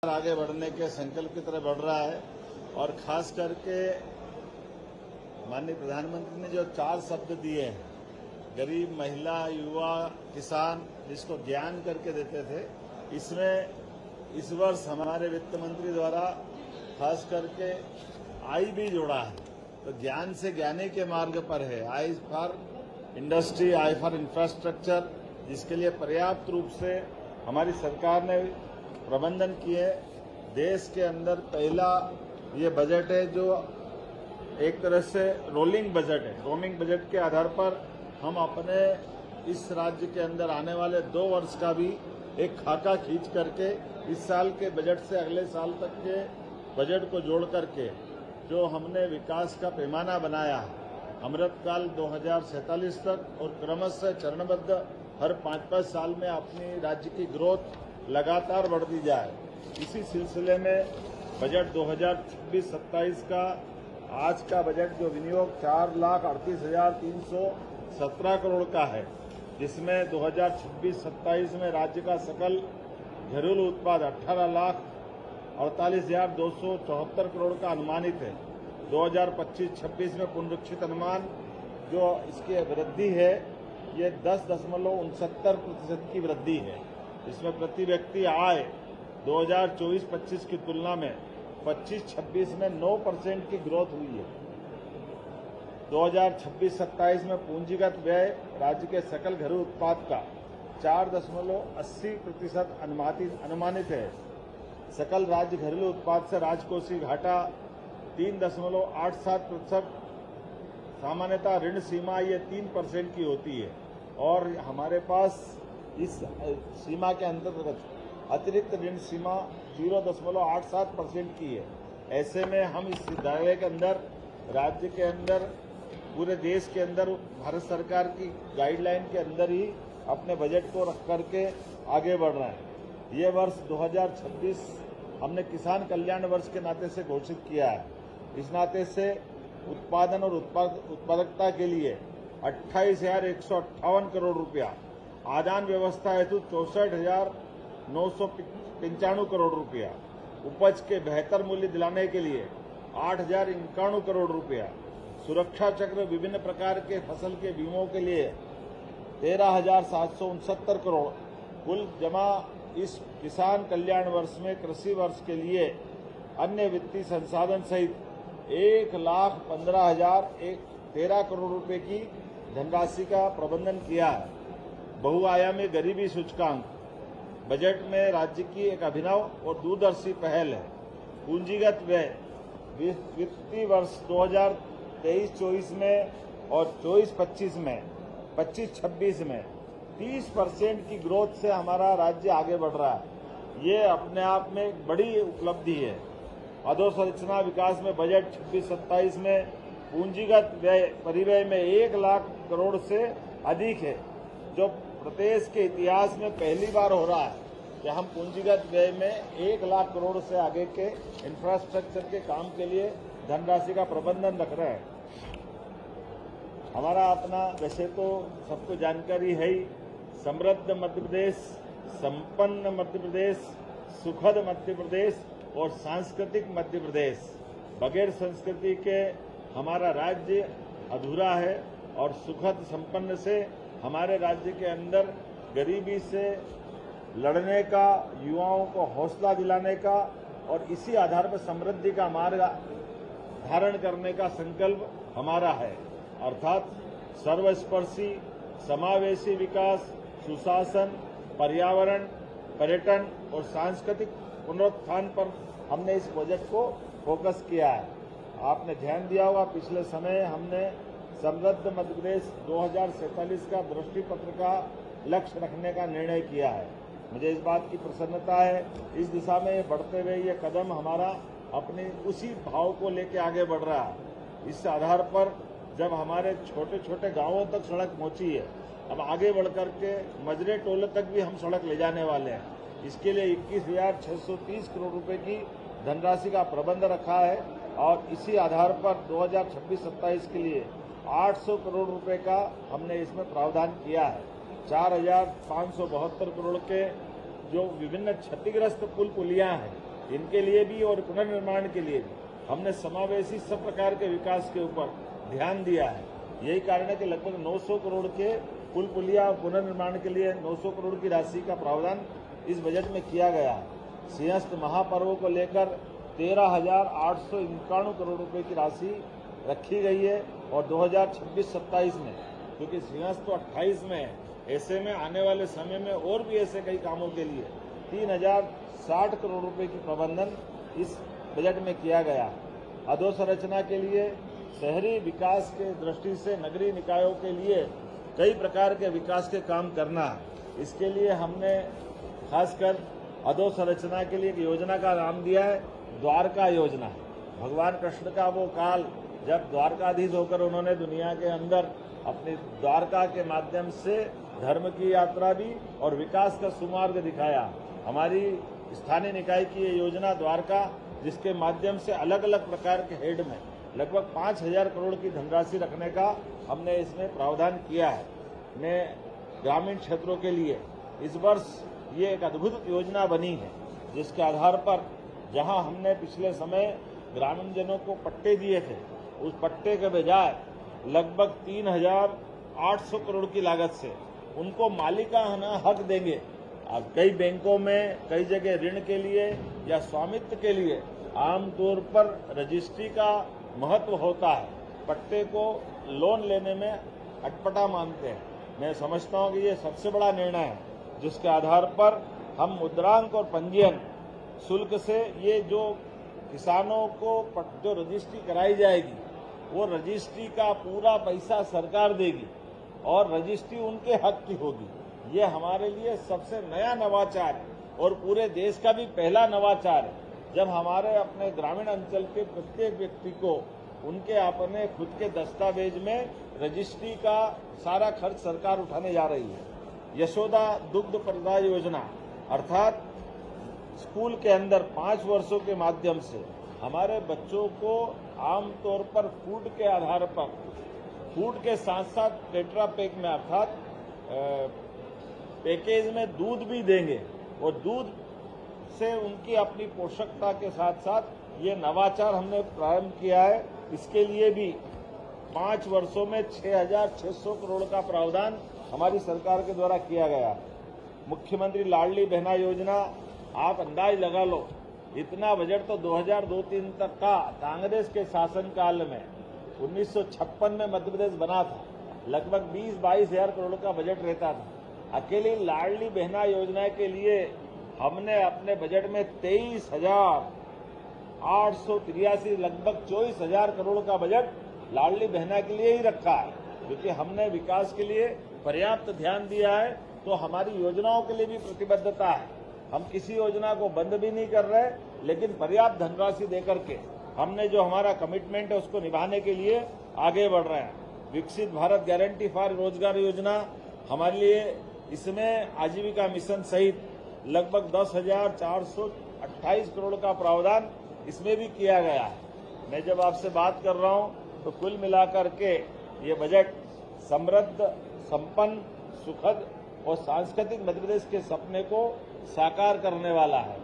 आगे बढ़ने के संकल्प की तरफ बढ़ रहा है और खास करके माननीय प्रधानमंत्री ने जो 4 शब्द दिए हैं, गरीब, महिला, युवा, किसान, जिसको ज्ञान करके देते थे, इसमें इस वर्ष हमारे वित्त मंत्री द्वारा खास करके आई भी जोड़ा है। तो ज्ञान से ज्ञानी के मार्ग पर है। I for industry, I for infrastructure, जिसके लिए पर्याप्त रूप से हमारी सरकार ने प्रबंधन किए। देश के अंदर पहला ये बजट है जो एक तरह से रोलिंग बजट है। रोलिंग बजट के आधार पर हम अपने इस राज्य के अंदर आने वाले 2 वर्ष का भी एक खाका खींच करके इस साल के बजट से अगले साल तक के बजट को जोड़ करके जो हमने विकास का पैमाना बनाया है, अमृतकाल 2047 तक और क्रमशः चरणबद्ध हर 5-5 साल में अपनी राज्य की ग्रोथ लगातार बढ़ती जाए। इसी सिलसिले में बजट 2026-27 का आज का बजट जो विनियोग 4,38,317 करोड़ का है, जिसमें 2026-27 में राज्य का सकल घरेलू उत्पाद 18,48,274 करोड़ का अनुमानित है। 2025-26 में पुनरीक्षित अनुमान जो इसकी वृद्धि है ये 10.69% की वृद्धि है। इसमें प्रति व्यक्ति आय 2024-25 की तुलना में 25-26 में 9% की ग्रोथ हुई है। 2026-27 में पूंजीगत व्यय राज्य के सकल घरेलू उत्पाद का 4.80% अनुमानित है। सकल राज्य घरेलू उत्पाद से राजकोषीय घाटा 3.87%। सामान्यतः ऋण सीमा ये 3% की होती है और हमारे पास इस सीमा के अंतर्गत अतिरिक्त ऋण सीमा 0.87% की है। ऐसे में हम इस दायरे के अंदर राज्य के अंदर पूरे देश के अंदर भारत सरकार की गाइडलाइन के अंदर ही अपने बजट को रख करके आगे बढ़ रहे हैं। ये वर्ष 2026 हमने किसान कल्याण वर्ष के नाते से घोषित किया है। इस नाते से उत्पादन और उत्पादकता के लिए 28,158 करोड़ रुपया, आदान व्यवस्था हेतु 64,995 करोड़ रुपया, उपज के बेहतर मूल्य दिलाने के लिए 8,091 करोड़ रुपया, सुरक्षा चक्र विभिन्न प्रकार के फसल के बीमों के लिए 13,769 करोड़, कुल जमा इस किसान कल्याण वर्ष में कृषि वर्ष के लिए अन्य वित्तीय संसाधन सहित 1,15,013 करोड़ रुपए की धनराशि का प्रबंधन किया है। बहुआयामी गरीबी सूचकांक बजट में राज्य की एक अभिनव और दूरदर्शी पहल है। पूंजीगत व्यय वित्तीय वर्ष 2023-24 में और 24-25 में 25-26 में 30% की ग्रोथ से हमारा राज्य आगे बढ़ रहा है। ये अपने आप में एक बड़ी उपलब्धि है। अधोसंरचना विकास में बजट 26-27 में पूंजीगत व्यय परिव्यय में 1 लाख करोड़ से अधिक है, जो प्रदेश के इतिहास में पहली बार हो रहा है कि हम पूंजीगत व्यय में 1 लाख करोड़ से आगे के इंफ्रास्ट्रक्चर के काम के लिए धनराशि का प्रबंधन रख रहे हैं। हमारा अपना वैसे तो सबको जानकारी है ही, समृद्ध मध्य प्रदेश, संपन्न मध्य प्रदेश, सुखद मध्य प्रदेश और सांस्कृतिक मध्य प्रदेश। बगैर संस्कृति के हमारा राज्य अधूरा है और सुखद संपन्न से हमारे राज्य के अंदर गरीबी से लड़ने का, युवाओं को हौसला दिलाने का और इसी आधार पर समृद्धि का मार्ग धारण करने का संकल्प हमारा है। अर्थात सर्वस्पर्शी, समावेशी विकास, सुशासन, पर्यावरण, पर्यटन और सांस्कृतिक पुनरुत्थान पर हमने इस प्रोजेक्ट को फोकस किया है। आपने ध्यान दिया होगा, पिछले समय हमने समृद्ध मध्य प्रदेश 2047 का दृष्टि पत्र का लक्ष्य रखने का निर्णय किया है। मुझे इस बात की प्रसन्नता है, इस दिशा में बढ़ते हुए ये कदम हमारा अपने उसी भाव को लेकर आगे बढ़ रहा है। इस आधार पर जब हमारे छोटे छोटे गांवों तक सड़क पहुंची है, अब आगे बढ़ करके मजरे टोले तक भी हम सड़क ले जाने वाले हैं। इसके लिए 21,630 करोड़ रुपए की धनराशि का प्रबंध रखा है और इसी आधार पर 2026-27 के लिए 800 करोड़ रुपए का हमने इसमें प्रावधान किया है। 4,572 करोड़ के जो विभिन्न क्षतिग्रस्त पुल पुलियां हैं इनके लिए भी और पुनर्निर्माण के लिए भी हमने समावेशी सब प्रकार के विकास के ऊपर ध्यान दिया है। यही कारण है कि लगभग 900 करोड़ के पुल पुलिया पुनर्निर्माण के लिए 900 करोड़ की राशि का प्रावधान इस बजट में किया गया है। सिंहस्थ महापर्व को लेकर 13,891 करोड़ रुपए की राशि रखी गई है और 2026-27 में, क्योंकि सिंहस्थ तो 28 में है, ऐसे में आने वाले समय में और भी ऐसे कई कामों के लिए 3,060 करोड़ रुपए की प्रबंधन इस बजट में किया गया। अधोसंरचना के लिए शहरी विकास के दृष्टि से नगरीय निकायों के लिए कई प्रकार के विकास के काम करना है। इसके लिए हमने खासकर अधोसंरचना के लिए एक योजना का नाम दिया है द्वारका योजना। भगवान कृष्ण का वो काल जब द्वारकाधीश होकर उन्होंने दुनिया के अंदर अपनी द्वारका के माध्यम से धर्म की यात्रा भी और विकास का सुमार्ग दिखाया। हमारी स्थानीय निकाय की ये योजना द्वारका, जिसके माध्यम से अलग अलग प्रकार के हेड में लगभग 5,000 करोड़ की धनराशि रखने का हमने इसमें प्रावधान किया है। ने ग्रामीण क्षेत्रों के लिए इस वर्ष ये एक अद्भुत योजना बनी है, जिसके आधार पर जहां हमने पिछले समय ग्रामीण जनों को पट्टे दिए थे, उस पट्टे के बजाय लगभग 3,800 करोड़ की लागत से उनको मालिकाना हक देंगे। अब कई बैंकों में कई जगह ऋण के लिए या स्वामित्व के लिए आमतौर पर रजिस्ट्री का महत्व होता है, पट्टे को लोन लेने में अटपटा मानते हैं। मैं समझता हूं कि ये सबसे बड़ा निर्णय है, जिसके आधार पर हम मुद्रांक और पंजीयन शुल्क से ये जो किसानों को जो रजिस्ट्री कराई जाएगी, वो रजिस्ट्री का पूरा पैसा सरकार देगी और रजिस्ट्री उनके हक की होगी। ये हमारे लिए सबसे नया नवाचार है और पूरे देश का भी पहला नवाचार है, जब हमारे अपने ग्रामीण अंचल के प्रत्येक व्यक्ति को उनके अपने खुद के दस्तावेज में रजिस्ट्री का सारा खर्च सरकार उठाने जा रही है। यशोदा दुग्ध प्रदाय योजना, अर्थात स्कूल के अंदर 5 वर्षों के माध्यम से हमारे बच्चों को आमतौर पर फूड के आधार पर, फूड के साथ साथ टेट्रा पैक में अर्थात पैकेज में दूध भी देंगे और दूध से उनकी अपनी पोषकता के साथ साथ ये नवाचार हमने प्रारंभ किया है। इसके लिए भी 5 वर्षों में 6,600 करोड़ का प्रावधान हमारी सरकार के द्वारा किया गया। मुख्यमंत्री लाडली बहना योजना, आप अंदाज लगा लो, इतना बजट तो 2002-03 तक का कांग्रेस के शासनकाल में 1956 में मध्य प्रदेश बना था। लगभग 20-22 हजार करोड़ का बजट रहता था। अकेली लाडली बहना योजना के लिए हमने अपने बजट में 23,883 लगभग 24,000 करोड़ का बजट लाडली बहना के लिए ही रखा है, क्योंकि हमने विकास के लिए पर्याप्त ध्यान दिया है। तो हमारी योजनाओं के लिए भी प्रतिबद्धता है, हम किसी योजना को बंद भी नहीं कर रहे, लेकिन पर्याप्त धनराशि देकर के हमने जो हमारा कमिटमेंट है उसको निभाने के लिए आगे बढ़ रहे हैं। विकसित भारत गारंटी फॉर रोजगार योजना हमारे लिए, इसमें आजीविका मिशन सहित लगभग 10,428 करोड़ का प्रावधान इसमें भी किया गया है। मैं जब आपसे बात कर रहा हूं तो कुल मिलाकर के ये बजट समृद्ध, संपन्न, सुखद और सांस्कृतिक मध्य प्रदेश के सपने को साकार करने वाला है।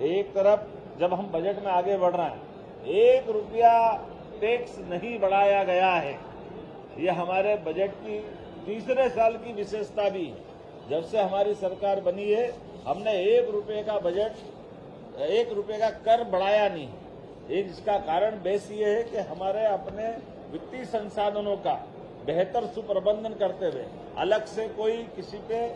एक तरफ जब हम बजट में आगे बढ़ रहे हैं, 1 रुपया टैक्स नहीं बढ़ाया गया है। ये हमारे बजट की तीसरे साल की विशेषता भी है। जब से हमारी सरकार बनी है, हमने 1 रुपये का बजट, 1 रुपये का कर बढ़ाया नहीं। एक इसका कारण बेस ये है कि हमारे अपने वित्तीय संसाधनों का बेहतर सुप्रबंधन करते हुए, अलग से कोई किसी पे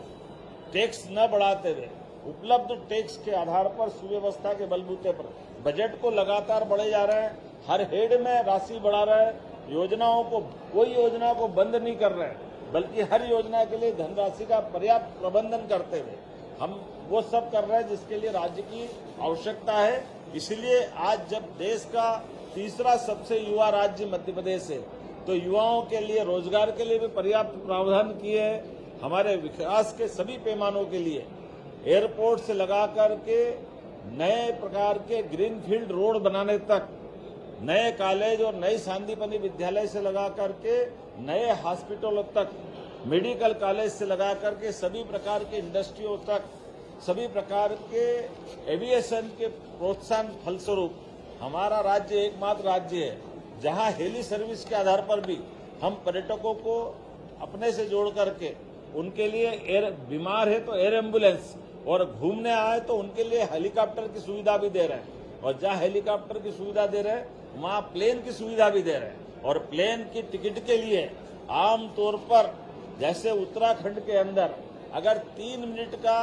टैक्स न बढ़ाते हुए, उपलब्ध टैक्स के आधार पर सुव्यवस्था के बलबूते पर बजट को लगातार बढ़े जा रहे हैं। हर हेड में राशि बढ़ा रहे हैं। योजनाओं को, कोई योजना को बंद नहीं कर रहे हैं, बल्कि हर योजना के लिए धनराशि का पर्याप्त प्रबंधन करते हुए हम वो सब कर रहे हैं जिसके लिए राज्य की आवश्यकता है। इसलिए आज जब देश का तीसरा सबसे युवा राज्य मध्य प्रदेश है, तो युवाओं के लिए, रोजगार के लिए भी पर्याप्त प्रावधान किए हैं। हमारे विकास के सभी पैमानों के लिए एयरपोर्ट से लगा करके नए प्रकार के ग्रीनफील्ड रोड बनाने तक, नए कॉलेज और नई सांदीपनि विद्यालय से लगा करके नए हॉस्पिटलों तक, मेडिकल कॉलेज से लगा करके सभी प्रकार के इंडस्ट्रियों तक सभी प्रकार के एविएशन के प्रोत्साहन फलस्वरूप हमारा राज्य एकमात्र राज्य है जहां हेली सर्विस के आधार पर भी हम पर्यटकों को अपने से जोड़ करके उनके लिए एयर बीमार है तो एयर एम्बुलेंस और घूमने आए तो उनके लिए हेलीकॉप्टर की सुविधा भी दे रहे हैं और जहां हेलीकॉप्टर की सुविधा दे रहे हैं वहां प्लेन की सुविधा भी दे रहे हैं और प्लेन की टिकट के लिए आमतौर पर जैसे उत्तराखंड के अंदर अगर 3 मिनट का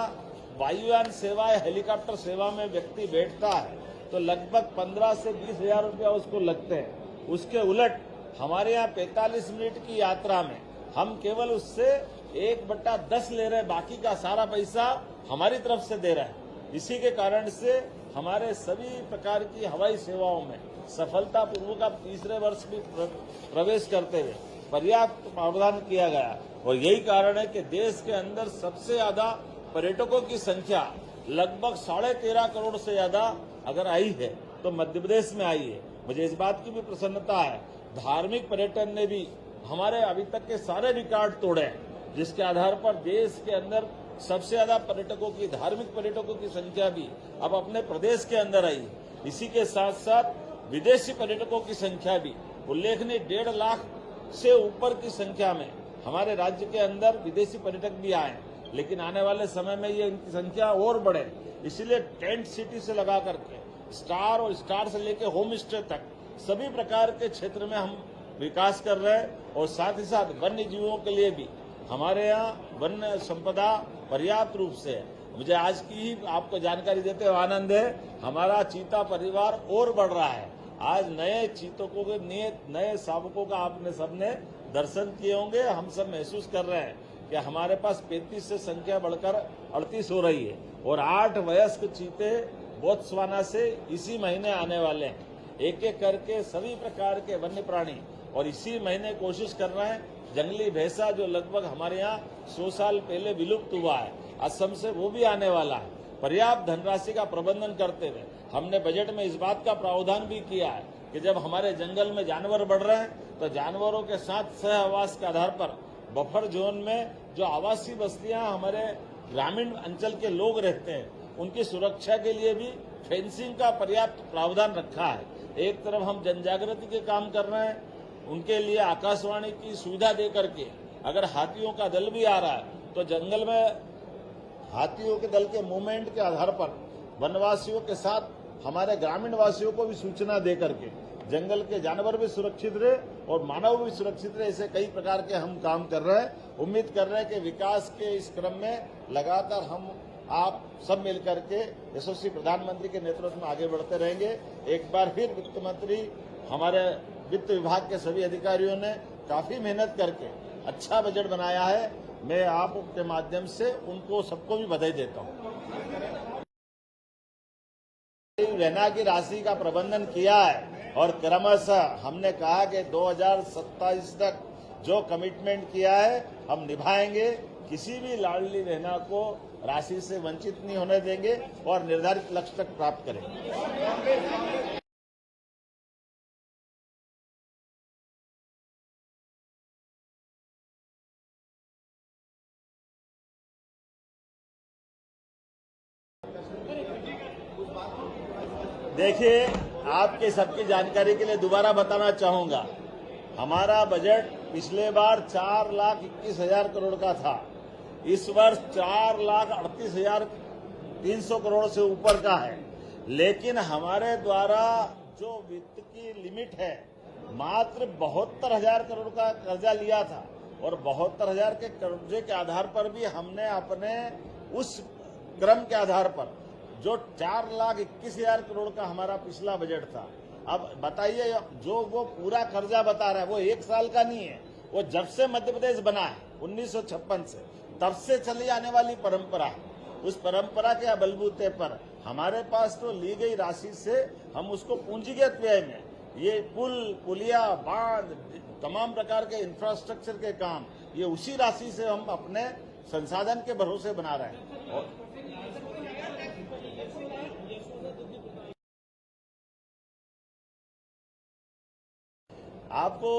वायुयान सेवा या हेलीकॉप्टर सेवा में व्यक्ति बैठता है तो लगभग 15 से 20 हजार रुपया उसको लगते हैं। उसके उलट हमारे यहाँ 45 मिनट की यात्रा में हम केवल उससे 1/10 ले रहे हैं, बाकी का सारा पैसा हमारी तरफ से दे रहे हैं। इसी के कारण से हमारे सभी प्रकार की हवाई सेवाओं में सफलतापूर्वक अब तीसरे वर्ष भी प्रवेश करते हुए पर्याप्त प्रावधान किया गया और यही कारण है कि देश के अंदर सबसे ज्यादा पर्यटकों की संख्या लगभग 13.5 करोड़ से ज्यादा अगर आई है तो मध्य प्रदेश में आई है। मुझे इस बात की भी प्रसन्नता है, धार्मिक पर्यटन ने भी हमारे अभी तक के सारे रिकॉर्ड तोड़े हैं, जिसके आधार पर देश के अंदर सबसे ज्यादा पर्यटकों की धार्मिक पर्यटकों की संख्या भी अब अपने प्रदेश के अंदर आई। इसी के साथ साथ विदेशी पर्यटकों की संख्या भी उल्लेखनीय 1.5 लाख से ऊपर की संख्या में हमारे राज्य के अंदर विदेशी पर्यटक भी आए, लेकिन आने वाले समय में ये इनकी संख्या और बढ़े। इसलिए टेंट सिटी से लगा करके स्टार और स्टार से लेकर होम स्टे तक सभी प्रकार के क्षेत्र में हम विकास कर रहे हैं और साथ ही साथ वन्य जीवों के लिए भी हमारे यहाँ वन्य संपदा पर्याप्त रूप से है। मुझे आज की ही आपको जानकारी देते हुए आनंद है, हमारा चीता परिवार और बढ़ रहा है। आज नए चीतकों के नए शावकों का आपने सबने दर्शन किए होंगे। हम सब महसूस कर रहे हैं कि हमारे पास 35 से संख्या बढ़कर 38 हो रही है और 8 वयस्क चीते बोत्सवाना से इसी महीने आने वाले हैं। एक एक करके सभी प्रकार के वन्य प्राणी और इसी महीने कोशिश कर रहे हैं जंगली भैंसा जो लगभग हमारे यहाँ 100 साल पहले विलुप्त हुआ है, असम से वो भी आने वाला है। पर्याप्त धनराशि का प्रबंधन करते हुए हमने बजट में इस बात का प्रावधान भी किया है कि जब हमारे जंगल में जानवर बढ़ रहे हैं तो जानवरों के साथ सह आवास के आधार पर बफर जोन में जो आवासीय बस्तियां हमारे ग्रामीण अंचल के लोग रहते हैं उनकी सुरक्षा के लिए भी फेंसिंग का पर्याप्त प्रावधान रखा है। एक तरफ हम जनजागृति के काम कर रहे हैं, उनके लिए आकाशवाणी की सुविधा दे करके अगर हाथियों का दल भी आ रहा है तो जंगल में हाथियों के दल के मूवमेंट के आधार पर वनवासियों के साथ हमारे ग्रामीण वासियों को भी सूचना दे करके जंगल के जानवर भी सुरक्षित रहे और मानव भी सुरक्षित रहे। ऐसे कई प्रकार के हम काम कर रहे हैं। उम्मीद कर रहे हैं कि विकास के इस क्रम में लगातार हम आप सब मिलकर के यशस्वी प्रधानमंत्री के नेतृत्व में आगे बढ़ते रहेंगे। एक बार फिर वित्त मंत्री हमारे वित्त विभाग के सभी अधिकारियों ने काफी मेहनत करके अच्छा बजट बनाया है। मैं आपके माध्यम से उनको सबको भी बधाई देता हूँ। रहना की राशि का प्रबंधन किया है और क्रमशः हमने कहा कि 2027 तक जो कमिटमेंट किया है हम निभाएंगे। किसी भी लाडली रहना को राशि से वंचित नहीं होने देंगे और निर्धारित लक्ष्य तक प्राप्त करेंगे। देखिए, आपके सबकी जानकारी के लिए दोबारा बताना चाहूंगा, हमारा बजट पिछले बार 4,21,000 करोड़ का था। इस वर्ष 4,38,300 करोड़ से ऊपर का है, लेकिन हमारे द्वारा जो वित्त की लिमिट है मात्र 72,000 करोड़ का कर्जा लिया था और 72,000 के कर्जे के आधार पर भी हमने अपने उस क्रम के आधार पर जो 4,21,000 करोड़ का हमारा पिछला बजट था, अब बताइए जो वो पूरा कर्जा बता रहा है वो 1 साल का नहीं है, वो जब से मध्य प्रदेश बना है 1956 से तब से चली आने वाली परंपरा है। उस परंपरा के बलबूते पर हमारे पास तो ली गई राशि से हम उसको पूंजीगत व्यय में ये पुल पुलिया बांध तमाम प्रकार के इंफ्रास्ट्रक्चर के काम ये उसी राशि से हम अपने संसाधन के भरोसे बना रहे हैं। और आपको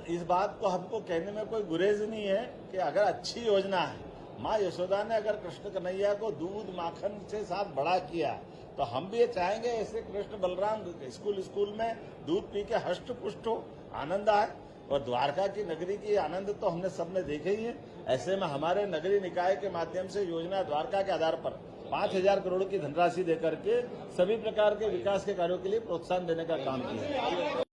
इस बात को हमको कहने में कोई गुरेज नहीं है कि अगर अच्छी योजना है माँ यशोदा ने अगर कृष्ण कन्हैया को दूध माखन से साथ बड़ा किया, तो हम भी ये चाहेंगे ऐसे कृष्ण बलराम स्कूल में दूध पी के हष्ट पुष्ट हो, आनंद आए। और द्वारका की नगरी की आनंद तो हमने सबने देखे ही है। ऐसे में हमारे नगरीय निकाय के माध्यम से योजना द्वारका के आधार पर 5,000 करोड़ की धनराशि देकर के सभी प्रकार के विकास के कार्यों के लिए प्रोत्साहन देने का काम किया।